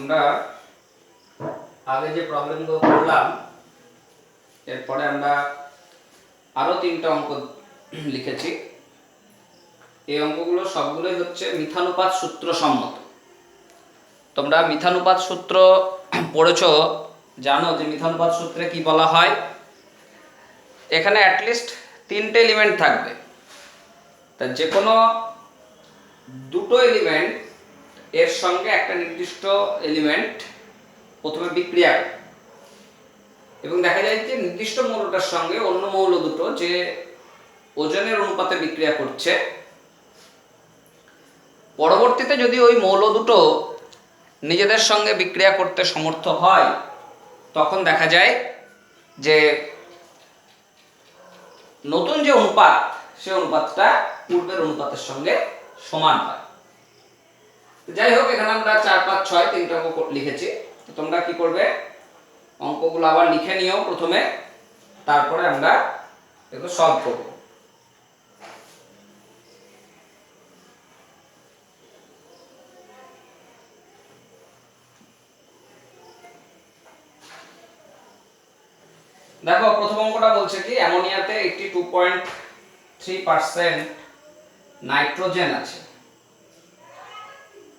আমরা আগে যে প্রবলেমগুলো করলাম এরপরে আমরা আরো 3টা অঙ্ক লিখেছি। এই অঙ্কগুলো সবগুলোই হচ্ছে মিথানুপাত সূত্র সম্মত। তোমরা মিথানুপাত সূত্র পড়েছো, জানো যে মিথানুপাত সূত্রে কি বলা হয়। এখানে অ্যাটলিস্ট 3টে এলিমেন্ট থাকবে, তা যে কোনো দুটো এলিমেন্ট এর সঙ্গে একটা নির্দিষ্ট এলিমেন্ট প্রথমে বিক্রিয়া করে এবং দেখা যায় যে নির্দিষ্ট মৌলটার সঙ্গে অন্য মৌল দুটো যে ওজনের অনুপাতে বিক্রিয়া করছে, পরবর্তীতে যদি ওই মৌল দুটো নিজেদের সঙ্গে বিক্রিয়া করতে সমর্থ হয় তখন দেখা যায় যে নতুন যে অনুপাত সেই অনুপাতটা পূর্বের অনুপাতের সঙ্গে সমান হয়। যাই হোক, এখানে আমরা 4, 5, 6 3টা অঙ্ক লিখেছি। তোমরা কি করবে, অঙ্কগুলো আবার লিখে নিও প্রথমে, তারপরে আমরা এগুলো সলভ করব। দেখো, প্রথম অঙ্কটা বলছে কি অ্যামোনিয়াতে 82.3% নাইট্রোজেন আছে।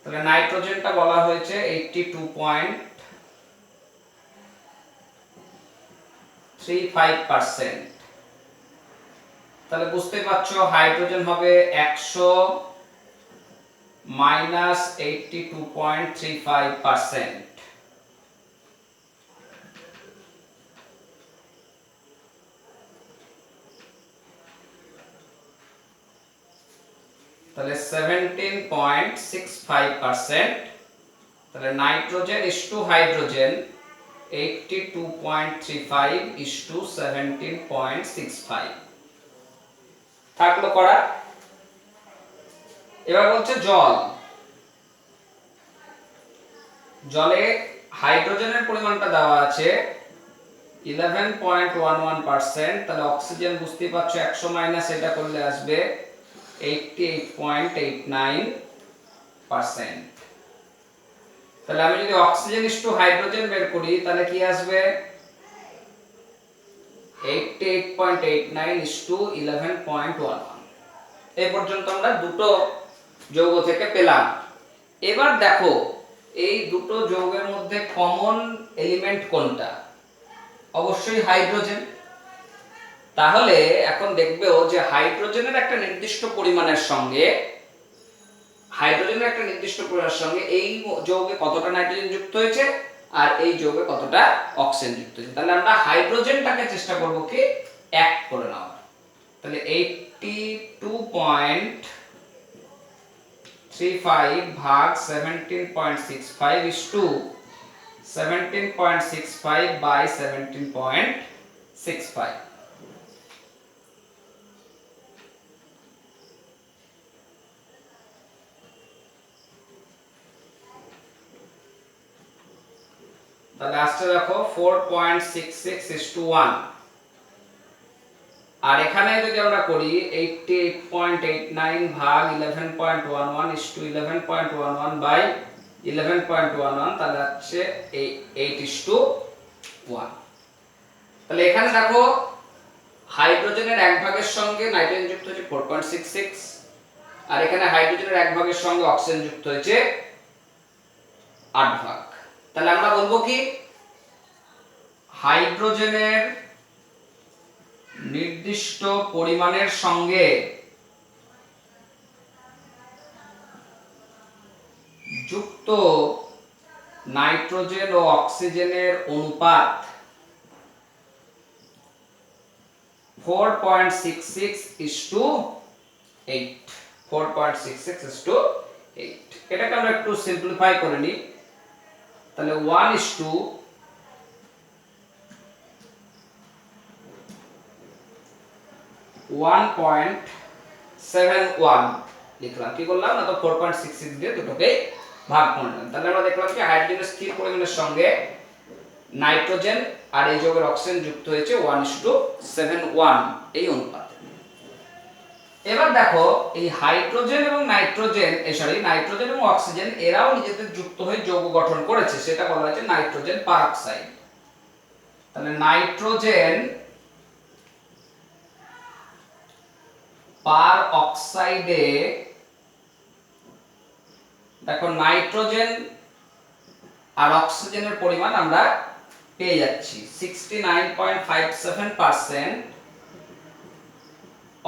তাহলে নাইট্রোজেনটা বলা হয়েছে 82.35%। তাহলে বুঝতে পারছো হাইড্রোজেন হবে 100 মাইনাস 82.35%। তাহলে 17.65%। তাহলে nitrogen is to hydrogen 82.35 is to 17.65 থাকলো করা। এবার বলছে জলে হাইড্রোজেনের পরিমাণটা দেওয়া আছে 11.11%। তাহলে অক্সিজেন বুঝতেই পারছো 100 মাইনাস এটা করলে আসবে 88.89%। তাহলে আমি যদি অক্সিজেন ইস টু হাইড্রোজেন বের করি তাহলে কি আসবে 88.89 ইস টু 11.11। এই পর্যন্ত আমরা দুটো যৌগ থেকে পেলাম। এবার দেখো এই দুটো যৌগের মধ্যে কমন এলিমেন্ট কোনটা, অবশ্যই হাইড্রোজেন। তাহলে এখন দেখবেও যে হাইড্রোজেনের একটা নির্দিষ্ট পরিমাণের সঙ্গে এই যৌগে কতটা নাইট্রোজেন যুক্ত হয়েছে আর এই যৌগে কতটা অক্সিজেন যুক্ত হয়েছে। তাহলে আমরা হাইড্রোজেনটাকে চেষ্টা করব কি 1 করে নেওয়ার। তাহলে 82.35 ভাগ 17.65 ইস টু 17.65 বাই 17.65। তাহলে আসছে দেখো 4.66 ইস টু 1। আর এখানে যদি আমরা করি 88.89 ভাগ 11.11 ইস টু 11.11 বাই 11.11, তাহলে হচ্ছে 8 ইস টু 1। তাহলে এখানে দেখো হাইড্রোজেনের 1 ভাগের সঙ্গে নাইট্রোজেন যুক্ত হয়েছে 4.66, আর এখানে হাইড্রোজেনের 1 ভাগের সঙ্গে অক্সিজেন যুক্ত হয়েছে 8 ভাগ। তাহলে আমরা বলবো কি হাইড্রোজেনের নির্দিষ্ট পরিমাণের সঙ্গে যুক্ত নাইট্রোজেন ও অক্সিজেনের অনুপাত 4.66 ইস টু 8। 4.66 is to 8। এটাকে আমরা একটু সিম্পলিফাই করে নিই। তাহলে 1 ইস টু 1.71 লিখলাম। কি করলাম না, তো 4.66 দিয়ে দুটোকে ভাগ করলাম। তাহলে আমরা দেখলাম যে হাইড্রোজেনের স্থির পরিমাণের সঙ্গে নাইট্রোজেন আর এই যৌগের অক্সিজেন যুক্ত হয়েছে 1:71 এই অনুপাতে। এবার দেখো এই হাইড্রোজেন এবং নাইট্রোজেন নাইট্রোজেন এবং অক্সিজেন এরাও নিজেদের যুক্ত হয়ে যৌগ গঠন করেছে, সেটা বলা হয়েছে নাইট্রোজেন পারঅক্সাইড। তাহলে নাইট্রোজেন পারঅক্সাইডে দেখো নাইট্রোজেন আর অক্সিজেনের পরিমাণ আমরা পেয়ে যাচ্ছি 69.57%।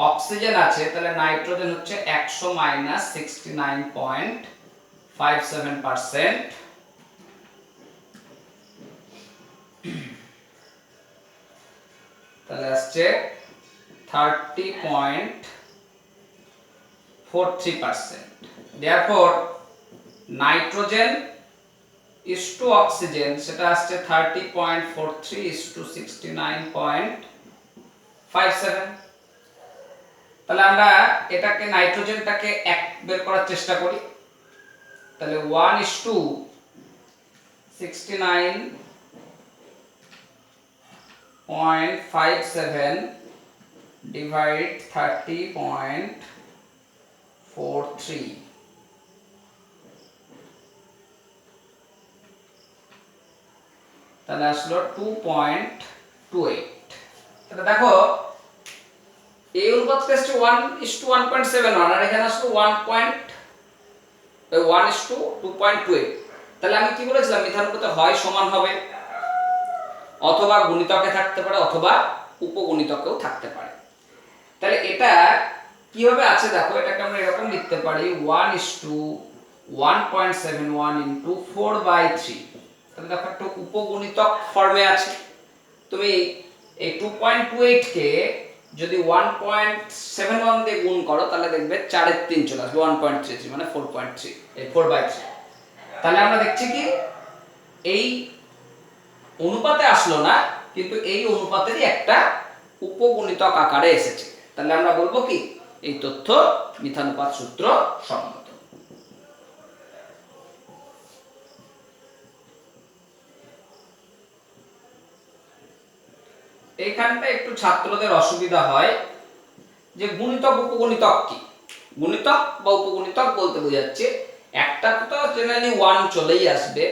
অক্সিজেন আছে, তাহলে নাইট্রোজেন হচ্ছে 100 মাইনাস 69.57%। তাহলে আসছে 30.43%। therefore nitrogen is to oxygen সেটা আসছে 30.43 is to 69.57। তাহলে আমরা এটাকে নাইট্রোজেনটাকে এক বের করার চেষ্টা করি। তাহলে 1 is to 69.57 divide 30.43, তাহলে আসলো 2.28। তাহলে দেখো এই অনুপাতটা আসছে 1:1.71 আর এখানে আসলো 1:2.28। তাহলে আমি কি বলেছিলাম মিথানুপাতে হয় সমান হবে অথবা গুণিতকে থাকতে পারে অথবা উপগুণিতকেও থাকতে পারে। তাহলে এটা কিভাবে আছে দেখো, এটাকে আমরা এরকম লিখতে পারি 1:1.71 into 4/3। তাহলে দেখো একটা উপগুণিতক ফর্মে আছে। তুমি এই 2.28 কে যদি 1.71 দিয়ে গুণ করো তাহলে দেখবে 4/3 চলে আসবে 1.33 মানে 4.3 এই 4/3। তাহলে আমরা দেখছি কি এই অনুপাতে আসলো না, কিন্তু এই অনুপাতেরই একটা উপগুণিতক আকারে এসেছে। তাহলে আমরা বলবো কি এই তথ্য মিথানুপাত সূত্র সম্মত। এইখানটা একটু ছাত্রদের অসুবিধা হয় যে গুণিতক উপগুণিতক কি। গুণিতক বা উপগুণিতক বলতে বোঝাচ্ছে একটা তো জেনারেলি 1 চলেই আসবে,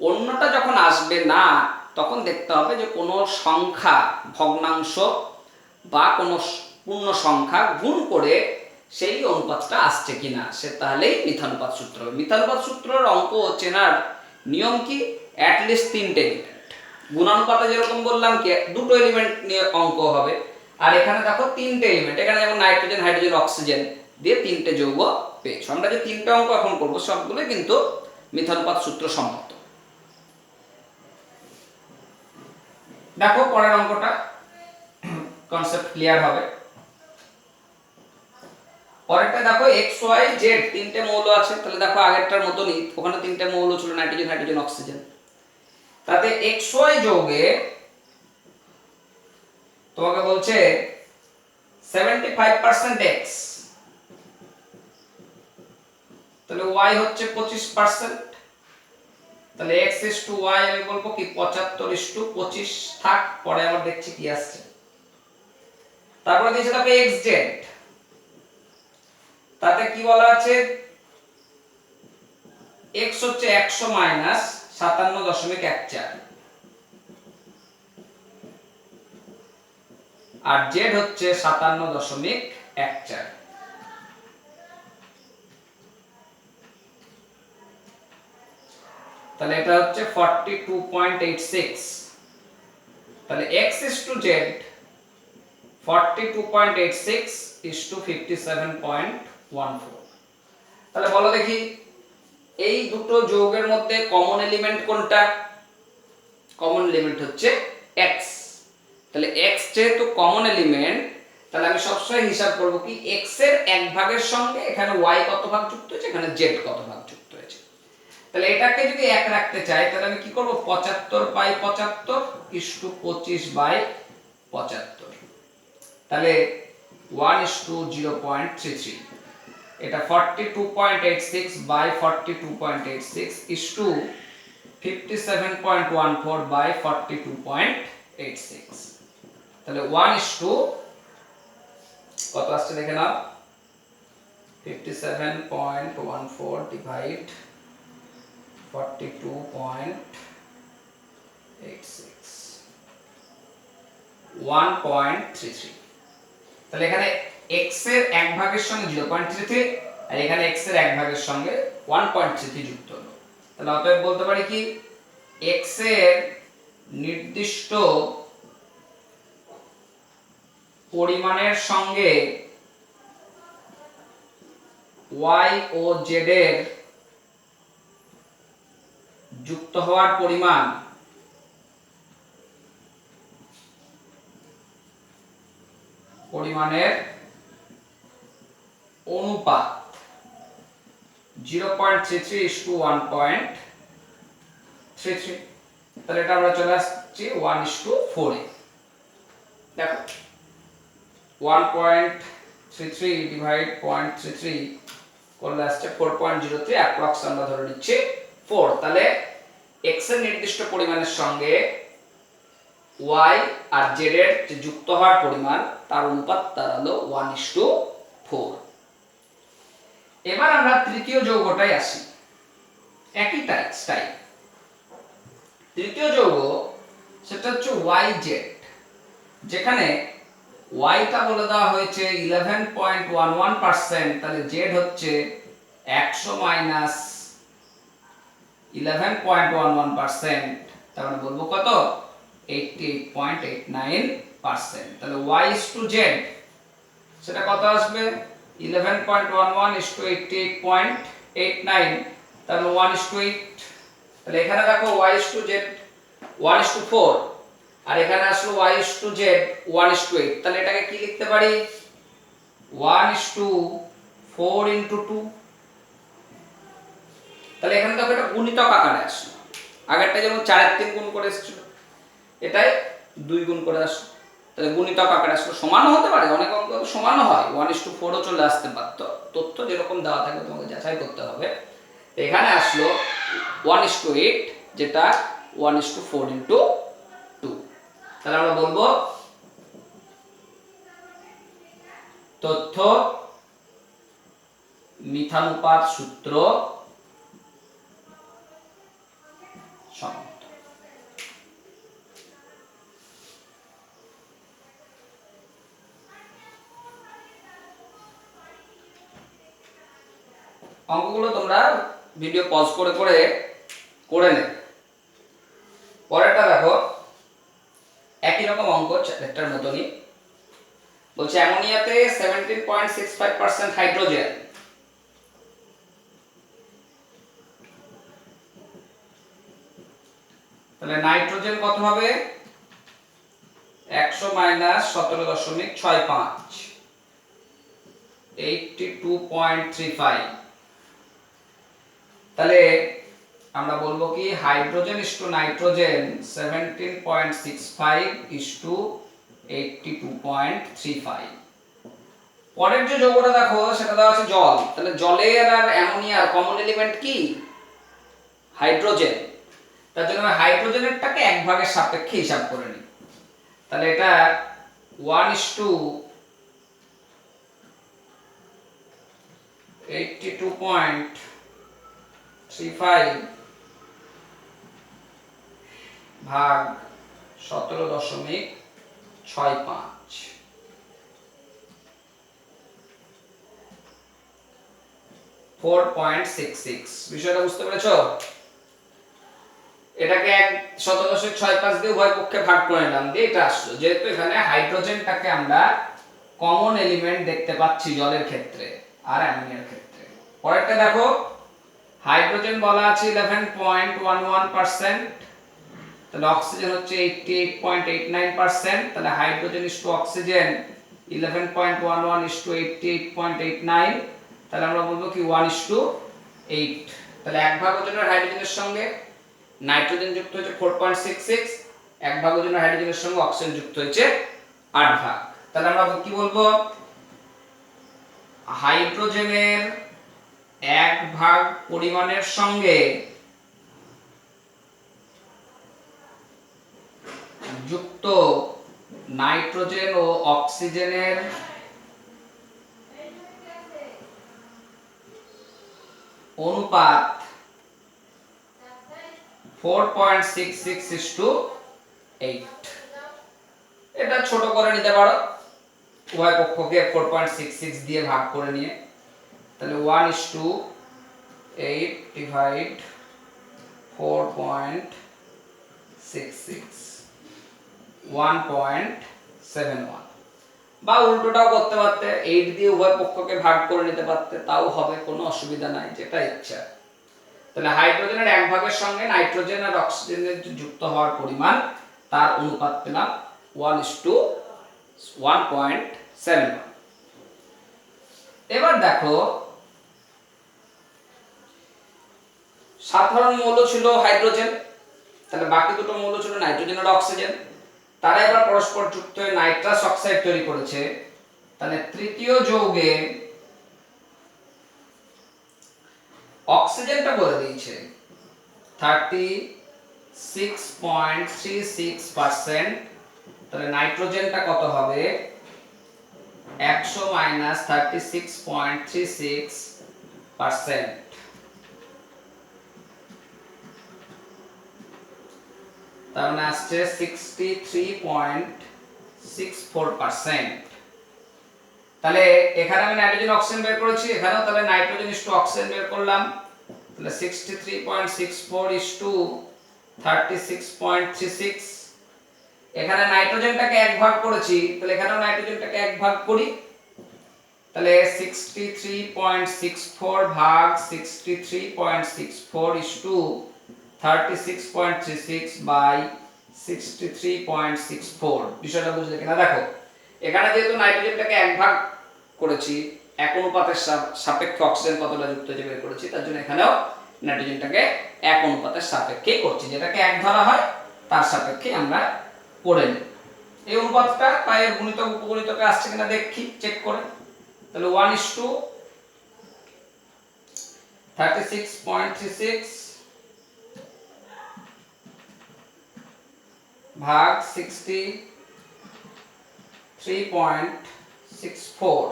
অন্যটা যখন আসবে না তখন দেখতে হবে যে কোনো সংখ্যা ভগ্নাংশ বা কোনো পূর্ণ সংখ্যা গুণ করে সেই অনুপাতটা আসছে কিনা, সে তাহলেই মিথানুপাত সূত্র হবে। মিথানুপাত সূত্রের অঙ্ক চেনার নিয়ম কি, অ্যাটলিস্ট 3টে এলিমেন্ট। গুণানুপাতে যেরকম বললাম কি 2টো এলিমেন্ট নিয়ে অঙ্ক হবে, আর এখানে দেখো 3টে এলিমেন্ট, এখানে যেমন নাইট্রোজেন হাইড্রোজেন অক্সিজেন দিয়ে 3টে যৌগ পেয়েছো। আমরা যে 3টে অঙ্ক এখন করব সবগুলো কিন্তু মিথানুপাত সূত্র সম্মত। দেখো পরের অঙ্কটা কনসেপ্ট ক্লিয়ার হবে। পরেরটা দেখো x y z 3টে মৌল আছে। তাহলে দেখো আগেরটার মতনই ওখানে 3টে মৌল ছিল নাইট্রোজেন হাইড্রোজেন অক্সিজেন। তাতে x y যৌগে তোমাকে বলছে 75% x, তাহলে y হচ্ছে 25%। তাহলে x is to y আমি বলবো কি 75:25 থাক, পরে আবার দেখছি কি আসছে। তারপরে দিয়েছে দেখো xz, তাতে কি বলা আছে x হচ্ছে 100 মাইনাস 57.14 আর z হচ্ছে 57.14। তাহলে এটা হচ্ছে 42.86। তাহলে x is to z 42.86 is to 57.14। তাহলে বলো দেখি এই দুটো যৌগের মধ্যে কমন এলিমেন্ট কোনটা? কমন এলিমেন্ট হচ্ছে x। তাহলে x যেহেতু কমন এলিমেন্ট, তাহলে আমি সবসময় হিসাব করব কি x এর 1/এর সঙ্গে এখানে y কত ভাগ যুক্ত হয়েছে, এখানে z কত ভাগ যুক্ত হয়েছে। তাহলে এটাকে যদি 1 রাখতে চাই তাহলে আমি কি করব 75/75 is to 25/75। তাহলে 1:0.33। এটা 42.86 by 42.86 is to 57.14 by 42.86। তাহলে 1 is to কত আসছে দেখে নাও 57.14 divide 42.86 1.33। তাহলে এখানে x এর 1 ভাগের সঙ্গে 0.33 আর এখানে x এর 1 ভাগের সঙ্গে 1.33 যুক্ত হলো। তাহলে অতএব বলতে পারি কি x এর নির্দিষ্ট পরিমাণের সঙ্গে y ও z এর যুক্ত হওয়ার পরিমাণের অনুপাত 0.33:1.33। তাহলে এটা আমরা চলে আসছি 1:4 এ। দেখো 1.33 ডিভাইড 0.33 করলে আসছে 4.03, অ্যাপ্রক্স আমরা ধরে নিচ্ছি 4। তাহলে x এর নির্দিষ্ট পরিমাণের সঙ্গে y আর z এর যে যুক্ত হওয়ার পরিমাণ তার অনুপাত দাঁড়ালো 1:4। এবার আমরা তৃতীয় যৌগটায় আসি, একই স্টাইল। তৃতীয় যৌগ সেটা হচ্ছে yz, যেখানে y টা বলে দেওয়া হয়েছে 11.11%, তাহলে z হচ্ছে 100 মাইনাস 11.11%, তার মানে বলবো কত 88.89%। তাহলে y/z সেটা কত আসবে 11.11:88.89, তাহলে 1:8। তাহলে এখানে দেখো y/z 1:4 আর এখানে আসলো y/z 1:8। তাহলে এটাকে কি লিখতে পারি 1:4 * 2। তাহলে এখানে দেখো এটা গুণিতক আকারে আসলো, আগেরটা যেমন 4 এর 3 গুণ করে এসেছিল, এটাই 2 গুণ করে আসলো। তাহলে গুণিতক আকারে আসলো, সমানও হতে পারে, অনেক অঙ্ক তো সমানও হয়, 1:4 ও চলে আসতে পারত, তথ্য যেরকম দেওয়া থাকবে তোমাকে যাচাই করতে হবে। এখানে আসলো 1:8, যেটা 1:4 * 2। তাহলে আমরা বলবো তথ্য মিথানুপাত সূত্র সম্মত। অঙ্কগুলো তোমরা ভিডিও পজ করে করে নেবে। পরেরটা দেখো একই রকম অঙ্ক, চ্যাপ্টার মতনই। বলছে অ্যামোনিয়াতে 17.65% হাইড্রোজেন, তাহলে নাইট্রোজেন কত হবে 100 মাইনাস 17.65, 82.35। তাহলে আমরা বলবো কি হাইড্রোজেন নাইট্রোজেন 17.65:82.35। পরের যে যৌগটা দেখো সেটা দেওয়া আছে জল। তাহলে জলের আর অ্যামোনিয়ার কমন এলিমেন্ট কি হাইড্রোজেন, তার জন্য আমি হাইড্রোজেনেরটাকে 1 ভাগের সাপেক্ষে হিসাব করে নিই। তাহলে এটা 1:82.35 ভাগ 17.65, 4.66। বিষয়টা বুঝতে পেরেছো? এটাকে 17.65 দিয়ে উভয় পক্ষে ভাগ করে নিলাম, দিয়ে এটা আসলো। যেহেতু এখানে হাইড্রোজেনটাকে আমরা কমন এলিমেন্ট দেখতে পাচ্ছি জলের ক্ষেত্রে আর অ্যামোনিয়ার ক্ষেত্রে। পরেরটা দেখো হাইড্রোজেন বলা আছে 11.11%, তাহলে অক্সিজেন হচ্ছে 88.89%। তাহলে হাইড্রোজেন অক্সিজেন 11.11:88.89, তাহলে আমরা বলবো কি 1:8। তাহলে 1 ভাগ ওজনের হাইড্রোজেনের সঙ্গে নাইট্রোজেন যুক্ত হয়েছে 4.66, 1 ভাগ ওজনের হাইড্রোজেনের সঙ্গে অক্সিজেন যুক্ত হয়েছে 8 ভাগ। তাহলে আমরা কি বলবো হাইড্রোজেনের 1 ভাগ পরিমাণের সঙ্গে যুক্ত নাইট্রোজেন ও অক্সিজেনের অনুপাত 4.66:8। এটা ছোট করে নিতে পারো, উভয় পক্ষকে 4.66 দিয়ে ভাগ করে নিয়ে, তাহলে 1:8 ডিভাইড 4.66 1.71। বা উল্টোটাও করতে পারতে, 8 দিয়ে উভয় পক্ষকে ভাগ করে নিতে পারতে, তাও হবে, কোনো অসুবিধা নাই, যেটা ইচ্ছা। তাহলে হাইড্রোজেনের এক ভাগের সঙ্গে নাইট্রোজেন আর অক্সিজেনের যুক্ত হওয়ার পরিমাণ, তার অনুপাত পেলাম 1:1.7। এবার দেখো, সাধারণ মৌল ছিল হাইড্রোজেন, তাহলে বাকি দুটো মৌল ছিল নাইট্রোজেন আর অক্সিজেন। তারা এবার পরস্পর যুক্ত হয়ে নাইট্রাস অক্সাইড তৈরি করেছে। তাহলে তৃতীয় যৌগে অক্সিজেনটা বলে দিয়েছে 36.36%, তাহলে নাইট্রোজেনটা কত হবে 100 - 36.36%, তার মানে আসছে 63.64%। তাহলে এখানে আমি নাইট্রোজেন অক্সিজেন বের করেছি, এখানেও তাহলে নাইট্রোজেন ইস টু অক্সিজেন বের করলাম, তাহলে 63.64 36.36। এখানে নাইট্রোজেনটাকে এক ভাগ করেছি, তাহলে এখানেও নাইট্রোজেনটাকে এক ভাগ করি, তাহলে 63.64 ভাগ 63.64 36.36 বাই 63.64। বিষয়টা বুঝলে কিনা দেখো, এখানে যেহেতু নাইট্রোজেনটাকে এক ভাগ করেছি, এক অনুপাতের সাপেক্ষে অক্সিজেন কতটা যুক্ত হয়েছে বের করেছি, তার জন্য এখানেও নাইট্রোজেনটাকে এক অনুপাতের সাপেক্ষেই করছি, যেটাকে এক ধরা হয় তার সাপেক্ষে আমরা করে নিই। এই অনুপাতটা পায়ের গুণিতক উপগুণিতকে আসছে কিনা দেখি, চেক করে। তাহলে 1:36.36 ভাগ 63.64,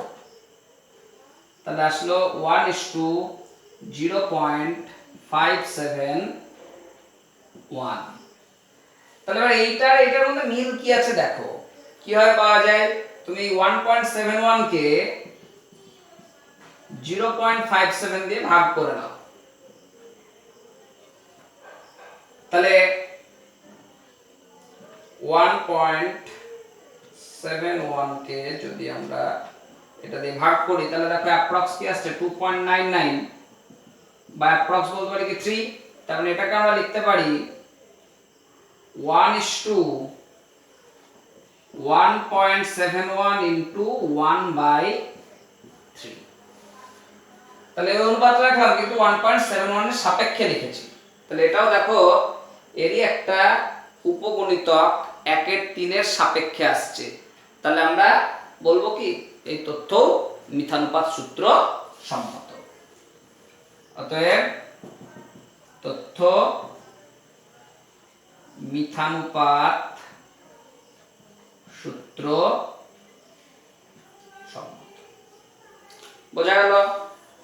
তাহলে আসলো 1:0.571। তাহলে এবার এইটার মধ্যে মিল কি আছে দেখো, কিভাবে পাওয়া যায়। তুমি 1.71 কে 0.57 দিয়ে ভাগ করে নাও, তাহলে 1.71 কে যদি আমরা এটা দিয়ে ভাগ করি, তাহলে দেখো অ্যাপ্রক্স কি আসছে 2.99, বা অ্যাপ্রক্স বলতে পারি কি 3। তার মানে এটাকে আমরা লিখতে পারি 1:1.71 ইনটু 1/3। তাহলে এই অনুপাত রাখলাম, কিন্তু 1.71 এর সাপেক্ষে লিখেছি। তাহলে এটাও দেখো এরই একটা উপগণিতক 1/3 এর সাপেক্ষে আসছে। তাহলে আমরা বলবো কি এই তথ্য মিথানুপাত সূত্র সম্মত। অতএব তথ্য মিথানুপাত সূত্র সম্মত। বোঝা গেল?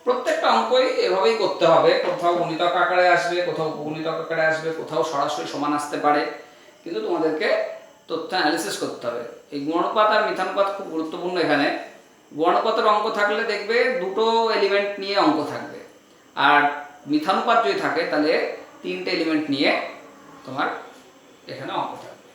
প্রত্যেকটা অঙ্কই এভাবেই করতে হবে, কোথাও গুণিতক আকারে আসবে, কোথাও উপগুণিতক আকারে আসবে, কোথাও সরাসরি সমান আসতে পারে, কিন্তু তোমাদেরকে তথ্য অ্যানালিসিস করতে হবে। এই গুণানুপাত আর মিথানুপাত খুব গুরুত্বপূর্ণ। এখানে গুণানুপাতের অঙ্ক থাকলে দেখবে দুটো এলিমেন্ট নিয়ে অঙ্ক থাকবে, আর মিথানুপাত যদি থাকে তাহলে তিনটে এলিমেন্ট নিয়ে তোমার এখানে অঙ্ক থাকবে।